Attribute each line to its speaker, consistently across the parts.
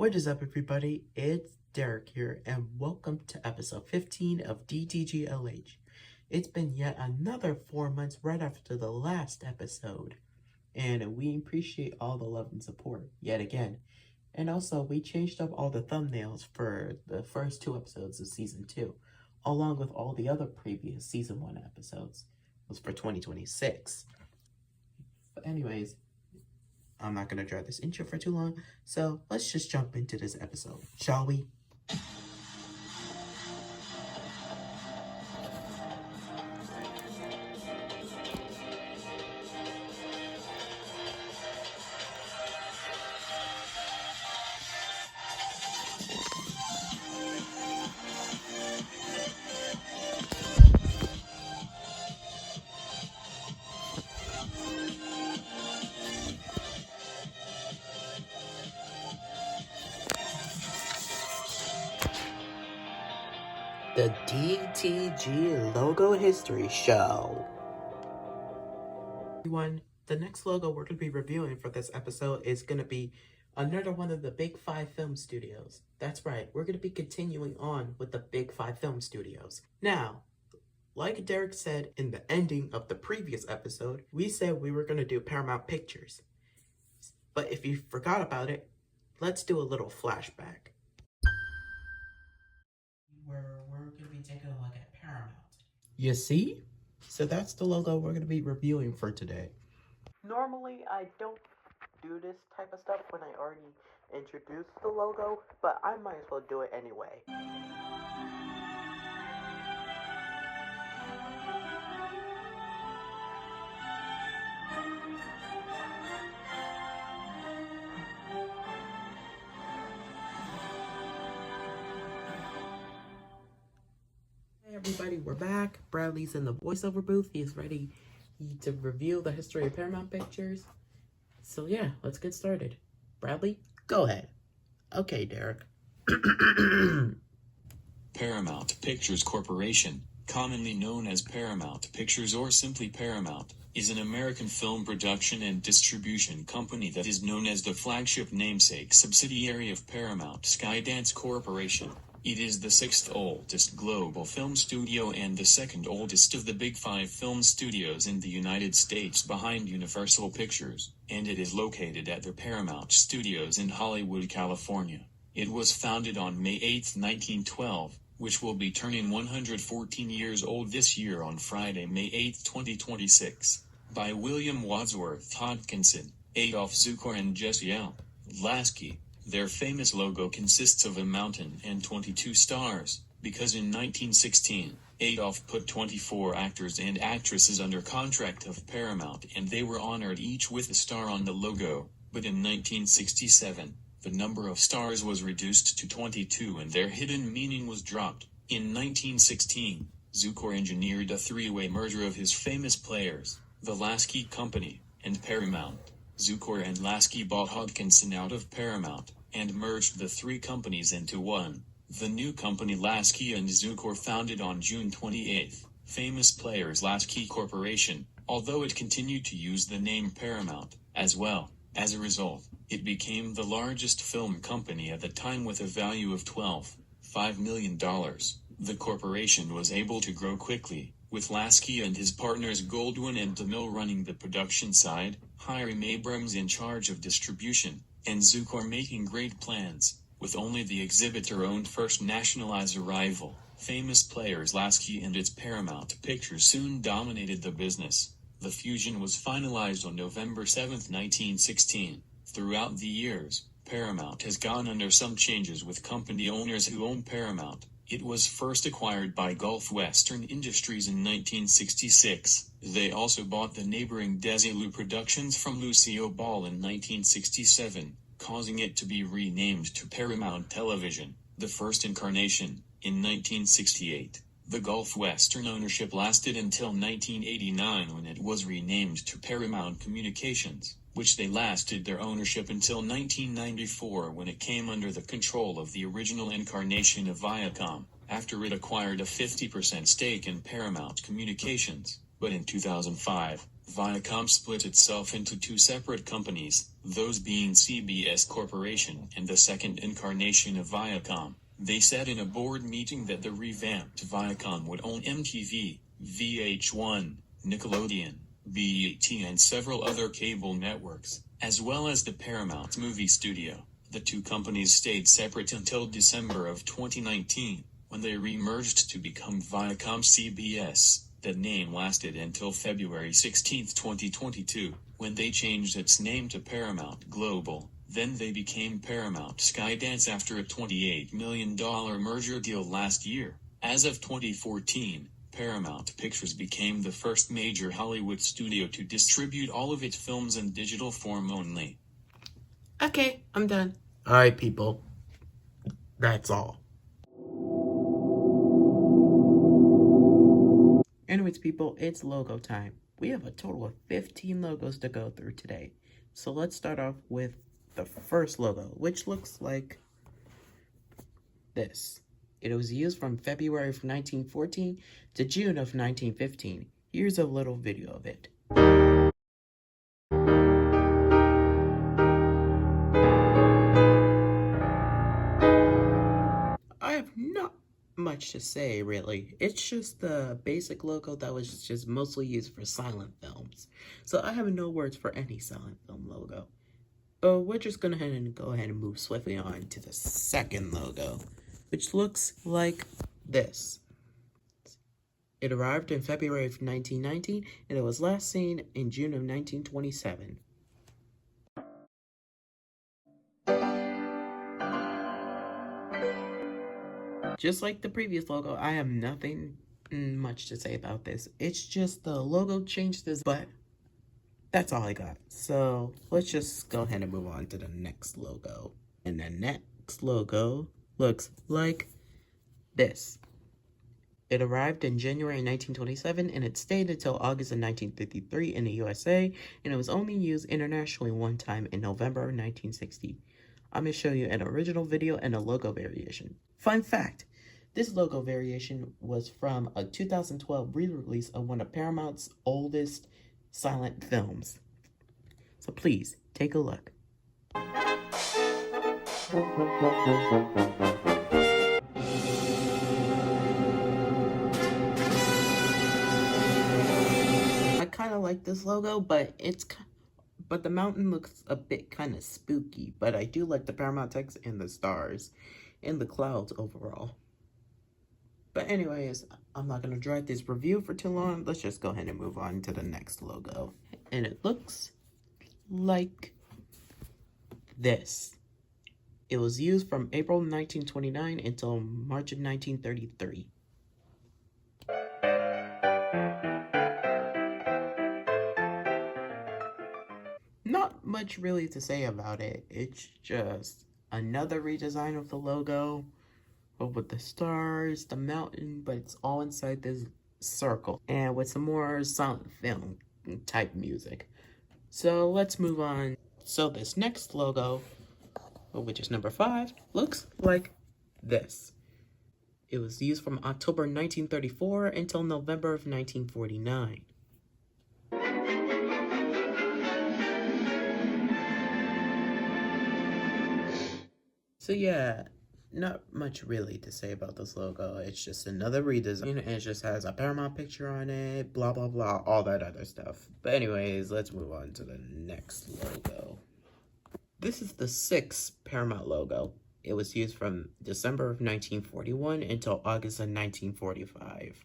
Speaker 1: What is up, everybody? It's Dereck here, and welcome to episode 15 of DTG LH. It's been yet another 4 months right after the last episode, and we appreciate all the love and support yet again. And also, we changed up all the thumbnails for the first 2 episodes of season 2, along with all the other previous season 1 episodes. It was for 2026. But anyways, I'm not going to drag this intro for too long, so let's just jump into this episode, shall we? The DTG Logo History Show. Everyone, the next logo we're going to be reviewing for this episode is going to be another one of the Big 5 film studios. That's right, we're going to be continuing on with the Big 5 film studios. Now, like Dereck said in the ending of the previous episode, we said we were going to do Paramount Pictures. But if you forgot about it, let's do a little flashback. Where we're going to be taking a look at Paramount. You see? So that's the logo we're going to be reviewing for today. Normally, I don't do this type of stuff when I already introduced the logo, but I might as well do it anyway. Everybody, we're back. Bradley's in the voiceover booth. He is ready to reveal the history of Paramount Pictures. So yeah, let's get started. Bradley, go ahead. Okay, Dereck.
Speaker 2: Paramount Pictures Corporation, commonly known as Paramount Pictures or simply Paramount, is an American film production and distribution company that is known as the flagship namesake subsidiary of Paramount Skydance Corporation. It is the 6th oldest global film studio and the 2nd oldest of the Big 5 film studios in the United States behind Universal Pictures, and it is located at the Paramount Studios in Hollywood, California. It was founded on May 8, 1912, which will be turning 114 years old this year on Friday, May 8, 2026, by William Wadsworth Hodgkinson, Adolph Zukor and Jesse L. Lasky. Their famous logo consists of a mountain and 22 stars, because in 1916, Adolph put 24 actors and actresses under contract of Paramount and they were honored each with a star on the logo, but in 1967, the number of stars was reduced to 22 and their hidden meaning was dropped. In 1916, Zukor engineered a three-way merger of his famous players, the Lasky Company, and Paramount. Zukor and Lasky bought Hodgkinson out of Paramount, and merged the three companies into one. The new company Lasky and Zukor founded on June 28. Famous Players Lasky Corporation, although it continued to use the name Paramount, as well. As a result, it became the largest film company at the time with a value of $12.5 million. The corporation was able to grow quickly, with Lasky and his partners Goldwyn and DeMille running the production side, Hiram Abrams in charge of distribution, and Zukor making great plans, with only the exhibitor-owned First Nationalizer rival. Famous Players Lasky and its Paramount Pictures soon dominated the business. The fusion was finalized on November 7, 1916. Throughout the years, Paramount has gone under some changes with company owners who own Paramount. It was first acquired by Gulf Western Industries in 1966. They also bought the neighboring Desilu Productions from Lucille Ball in 1967, causing it to be renamed to Paramount Television, the first incarnation, in 1968. The Gulf Western ownership lasted until 1989 when it was renamed to Paramount Communications, which they lasted their ownership until 1994 when it came under the control of the original incarnation of Viacom, after it acquired a 50% stake in Paramount Communications. But in 2005, Viacom split itself into two separate companies, those being CBS Corporation and the second incarnation of Viacom. They said in a board meeting that the revamped Viacom would own MTV, VH1, Nickelodeon, BET and several other cable networks, as well as the Paramount movie studio. The two companies stayed separate until December of 2019, when they re-merged to become Viacom CBS. That name lasted until February 16, 2022, when they changed its name to Paramount Global. Then they became Paramount Skydance after a $28 million merger deal last year. As of 2014, Paramount Pictures became the first major Hollywood studio to distribute all of its films in digital form only.
Speaker 1: Okay, I'm done. Alright, people. That's all. Anyways, people, it's logo time. We have a total of 15 logos to go through today. So let's start off with the first logo, which looks like this. It was used from February of 1914 to June of 1915. Here's a little video of it. I have not much to say, really. It's just the basic logo that was just mostly used for silent films. So I have no words for any silent film logo. But we're just gonna go ahead and move swiftly on to the second logo, which looks like this. It arrived in February of 1919, and it was last seen in June of 1927. Just like the previous logo, I have nothing much to say about this. It's just the logo changed this, but that's all I got. So let's just go ahead and move on to the next logo. And the next logo looks like this. It arrived in January 1927, and it stayed until August of 1953 in the USA, and it was only used internationally one time in November of 1960. I'm going to show you an original video and a logo variation. Fun fact, this logo variation was from a 2012 re-release of one of Paramount's oldest silent films. So please, take a look. I kind of like this logo, but the mountain looks a bit kind of spooky, but I do like the Paramount text and the stars and the clouds overall. But anyways, I'm not going to drag this review for too long. Let's just go ahead and move on to the next logo. And it looks like this. It was used from April 1929 until March of 1933. Not much really to say about it. It's just another redesign of the logo, but with the stars, the mountain, but it's all inside this circle and with some more silent film type music. So let's move on. So this next logo, which is number 5, looks like this. It was used from October 1934 until November of 1949. So yeah, not much really to say about this logo. It's just another redesign, and it just has a Paramount picture on it, blah blah blah, all that other stuff. But anyways, let's move on to the next logo. This is the 6th Paramount logo. It was used from December of 1941 until August of 1945.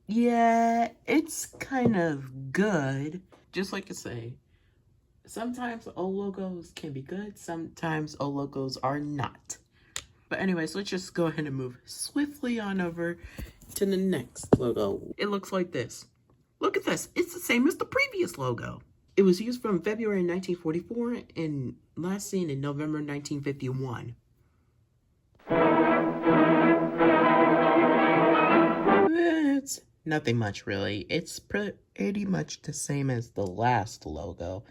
Speaker 1: Yeah, it's kind of good. Just like I say, sometimes old logos can be good, sometimes old logos are not. But anyways, let's just go ahead and move swiftly on over to the next logo. It looks like this. Look at this. It's the same as the previous logo. It was used from February 1944 and last seen in November 1951. It's nothing much really. It's pretty much the same as the last logo,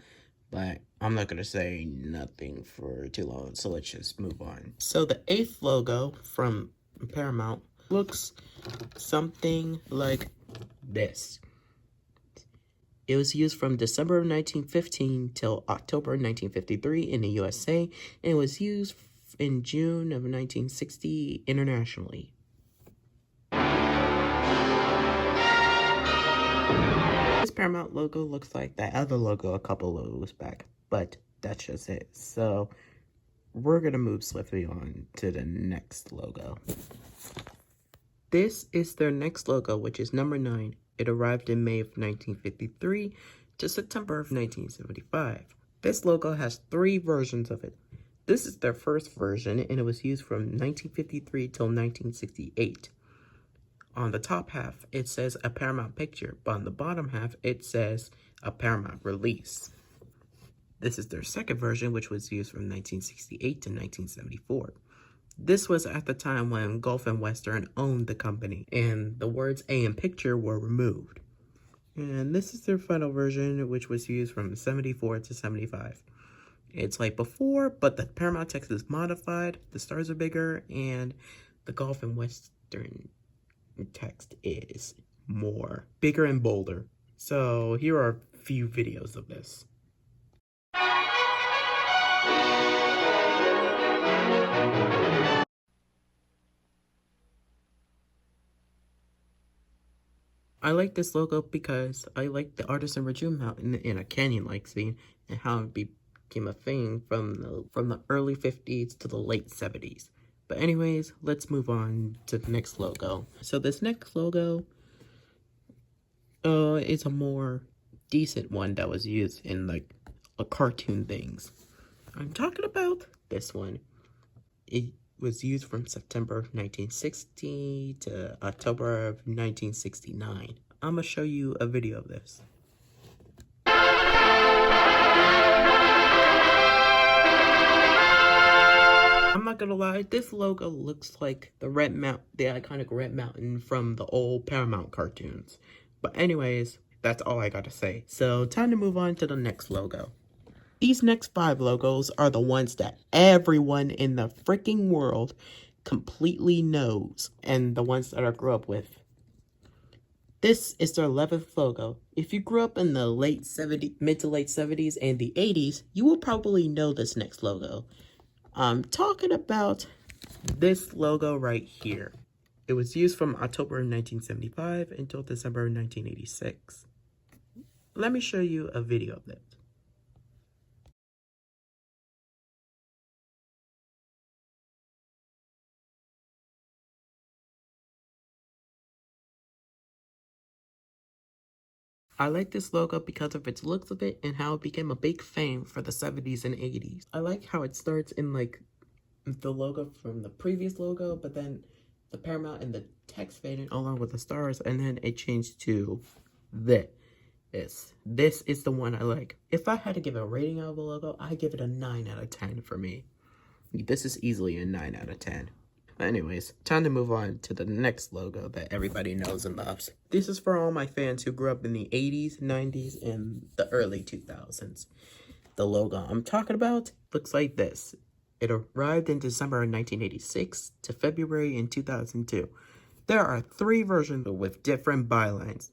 Speaker 1: but I'm not going to say nothing for too long, so let's just move on. So the 8th logo from Paramount looks something like this. It was used from December of 1915 till October 1953 in the USA, and it was used in June of 1960 internationally. This Paramount logo looks like that other logo a couple logos back, but that's just it. So we're gonna move swiftly on to the next logo. This is their next logo, which is number 9. It arrived in May of 1953 to September of 1975. This logo has 3 versions of it. This is their first version, and it was used from 1953 till 1968. On the top half, it says a Paramount picture, but on the bottom half, it says a Paramount release. This is their second version, which was used from 1968 to 1974. This was at the time when Gulf and Western owned the company, and the words A in picture were removed. And this is their final version, which was used from 74 to 75. It's like before, but the Paramount text is modified, the stars are bigger, and the Gulf and Western text is more bigger and bolder. So here are a few videos of this. I like this logo because I like the artisan Rajum Mountain in a canyon-like scene and how it became a thing from the early 50s to the late 70s. But anyways, let's move on to the next logo. So this next logo is a more decent one that was used in like a cartoon things. I'm talking about this one. It was used from September 1960 to October of 1969. I'm gonna show you a video of this. I'm not gonna lie, this logo looks like the iconic Red Mountain from the old Paramount cartoons. But anyways, that's all I gotta say. So time to move on to the next logo. These next 5 logos are the ones that everyone in the freaking world completely knows, and the ones that I grew up with. This is their 11th logo. If you grew up in the mid to late 70s and the 80s, you will probably know this next logo. I'm talking about this logo right here. It was used from October 1975 until December 1986. Let me show you a video of it. I like this logo because of its looks of it and how it became a big thing for the 70s and 80s. I like how it starts in like the logo from the previous logo, but then the Paramount and the text faded along with the stars, and then it changed to this. This is the one I like. If I had to give a rating out of the logo, I'd give it a 9 out of 10 for me. This is easily a 9 out of 10. Anyways, time to move on to the next logo that everybody knows and loves. This is for all my fans who grew up in the 80s, 90s, and the early 2000s. The logo I'm talking about looks like this. It arrived in December of 1986 to February in 2002. There are 3 versions with different bylines.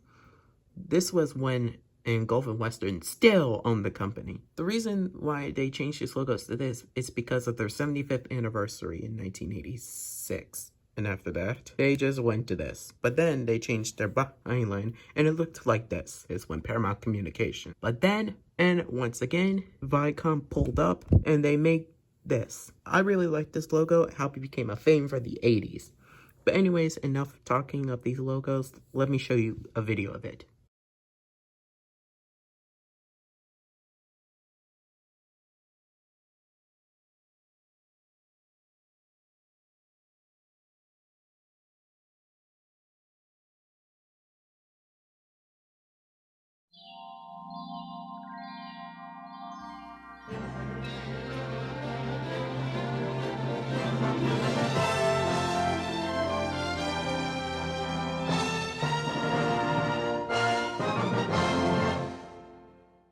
Speaker 1: This was when Gulf and Western still owned the company. The reason why they changed these logos to this is because of their 75th anniversary in 1986. And after that, they just went to this. But then they changed their byline, and it looked like this. It's when Paramount Communication. But then, and once again, Viacom pulled up, and they made this. I really like this logo, how it became a thing for the 80s. But anyways, enough talking of these logos. Let me show you a video of it.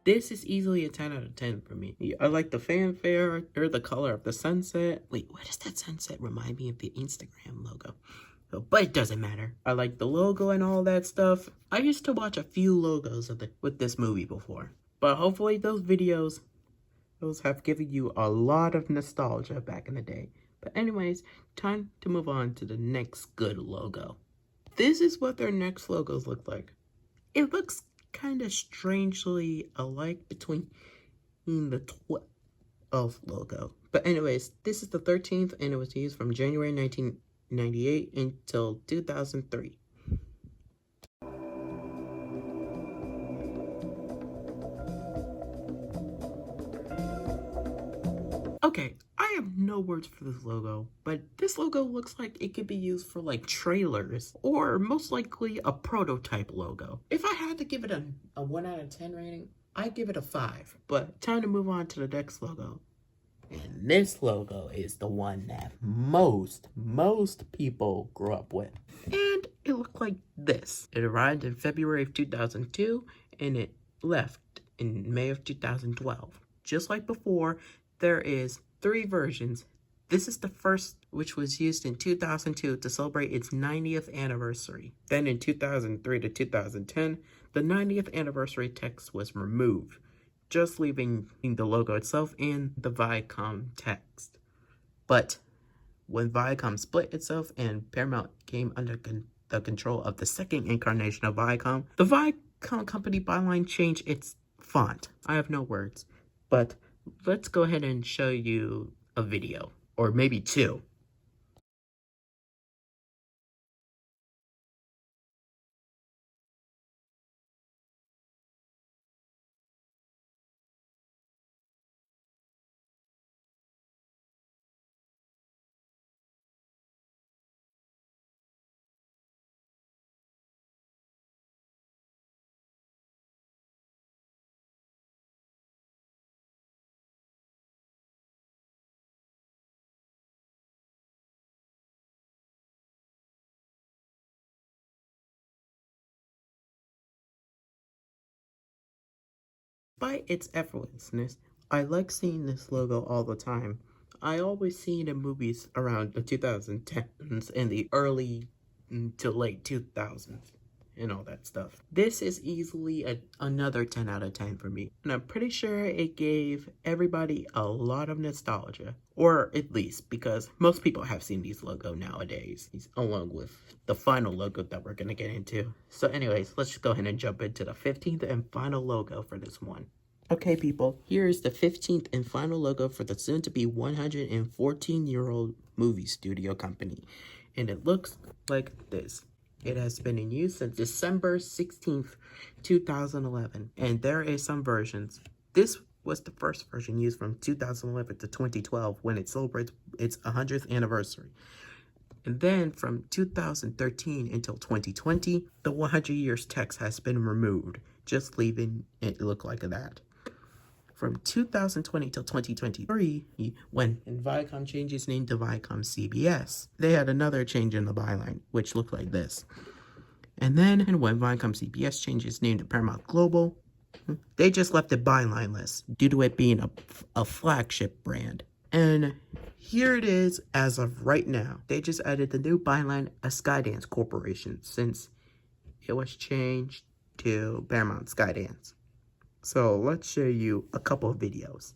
Speaker 1: This is easily a 10 out of 10 for me. I like the fanfare or the color of the sunset. Wait, why does that sunset remind me of the Instagram logo? Oh, but it doesn't matter. I like the logo and all that stuff. I used to watch a few logos with this movie before. But hopefully those videos, those have given you a lot of nostalgia back in the day. But anyways, time to move on to the next good logo. This is what their next logos look like. It looks kind of strangely alike between the 12th logo. But anyways, this is the 13th and it was used from January 1998 until 2003. Okay, I have no words for this logo, but this logo looks like it could be used for like trailers or most likely a prototype logo. If I had to give it a 1 out of 10 rating, I'd give it a 5. But time to move on to the next logo. And this logo is the one that most people grew up with. And it looked like this. It arrived in February of 2002 and it left in May of 2012. Just like before, there is 3 versions. This is the first, which was used in 2002 to celebrate its 90th anniversary. Then in 2003 to 2010, the 90th anniversary text was removed, just leaving the logo itself and the Viacom text. But when Viacom split itself and Paramount came under the control of the second incarnation of Viacom, the Viacom company byline changed its font. I have no words, but let's go ahead and show you a video, or maybe 2. Despite its effortlessness, I like seeing this logo all the time. I always see it in movies around the 2010s and the early to late 2000s and all that stuff. This is easily another 10 out of 10 for me. And I'm pretty sure it gave everybody a lot of nostalgia. Or at least, because most people have seen these logos nowadays, along with the final logo that we're going to get into. So anyways, let's just go ahead and jump into the 15th and final logo for this one. Okay, people, here is the 15th and final logo for the soon-to-be 114-year-old movie studio company. And it looks like this. It has been in use since December 16th, 2011. And there is some versions. This was the first version used from 2011 to 2012 when it celebrates its 100th anniversary. And then from 2013 until 2020, the 100 years text has been removed, just leaving it look like that. From 2020 till 2023, when Viacom changed its name to Viacom CBS, they had another change in the byline, which looked like this. And then when Viacom CBS changed its name to Paramount Global, they just left it bylineless due to it being a flagship brand. And here it is as of right now. They just added the new byline as Skydance Corporation since it was changed to Paramount Skydance. So let's show you a couple of videos.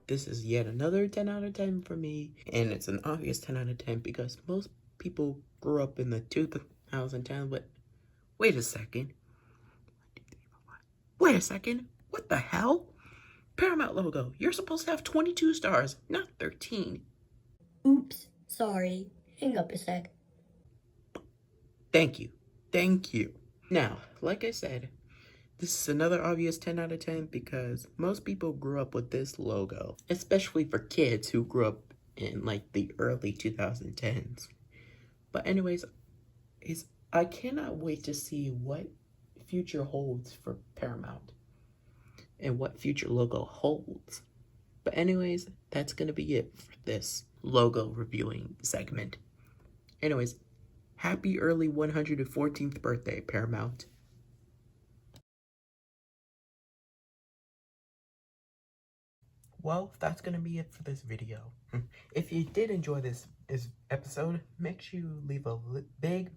Speaker 1: This is yet another 10 out of 10 for me, and it's an obvious 10 out of 10 because most people grew up in the 2010, but wait a second. Wait a second. What the hell? Paramount logo. You're supposed to have 22 stars, not 13.
Speaker 3: Oops, sorry. Hang up a sec.
Speaker 1: Thank you. Thank you. Now, like I said, this is another obvious 10 out of 10 because most people grew up with this logo, especially for kids who grew up in like the early 2010s. But anyways, it's I cannot wait to see what future holds for Paramount and what future logo holds. But anyways, that's gonna be it for this logo reviewing segment. Anyways, happy early 114th birthday, Paramount. Well, that's gonna be it for this video. If you did enjoy this episode, make sure you leave a big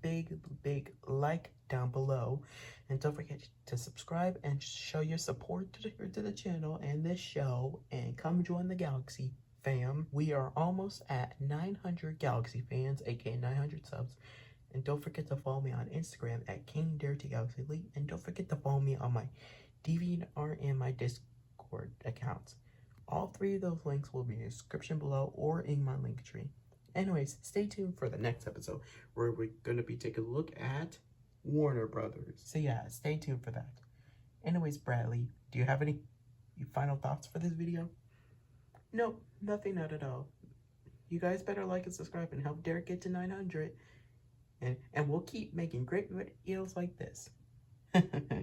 Speaker 1: like down below, and don't forget to subscribe and show your support to the channel and this show, and come join the Galaxy fam. We are almost at 900 Galaxy fans, aka 900 subs. And don't forget to follow me on Instagram at KingDareTGalaxyElite, and don't forget to follow me on my DeviantArt and my Discord accounts. All three of those links will be in the description below or in my link tree. Anyways, stay tuned for the next episode where we're going to be taking a look at Warner Brothers. So yeah, stay tuned for that. Anyways, Bradley, do you have any final thoughts for this video? Nope, nothing, not at all. You guys better like and subscribe and help Dereck get to 900. And we'll keep making great videos like this.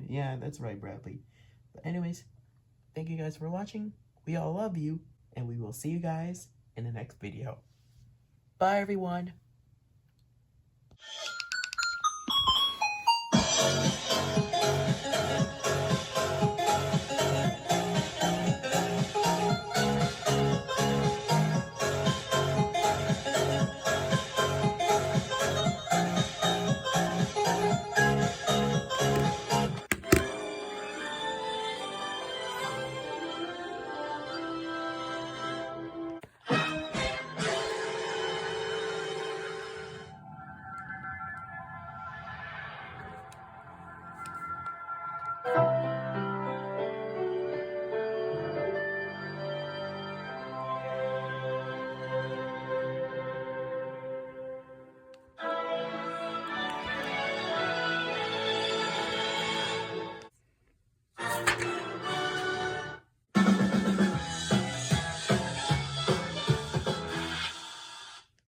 Speaker 1: Yeah, that's right, Bradley. But anyways, thank you guys for watching. We all love you, and we will see you guys in the next video. Bye, everyone.